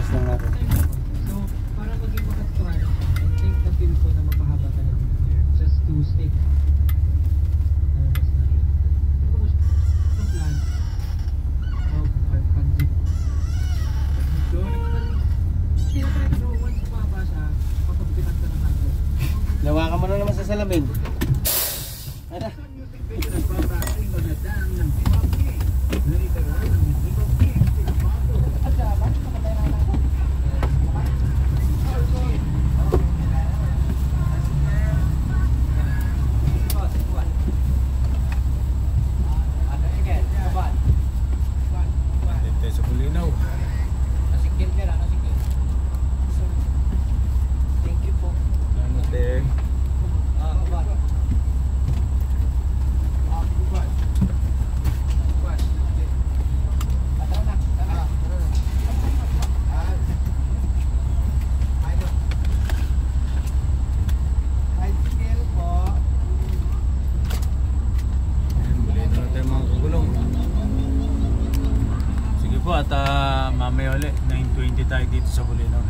Adjust lang natin. So, para maging makatry, I think na feel ko na mapahaba ka lang. Just to stick. Lawakan mo na naman sa salamin. Ada. Sa Bulinaw. Nasikil ka lang, nasikil. Thank you po. Salamat eh. Kubat. Kubat. Kubat. Tara na, tara. Bicycle po. Bulinaw na tayo mga kagulong. Sige po at mamaya ulit 9:20 tayo dito sa Bulinaw.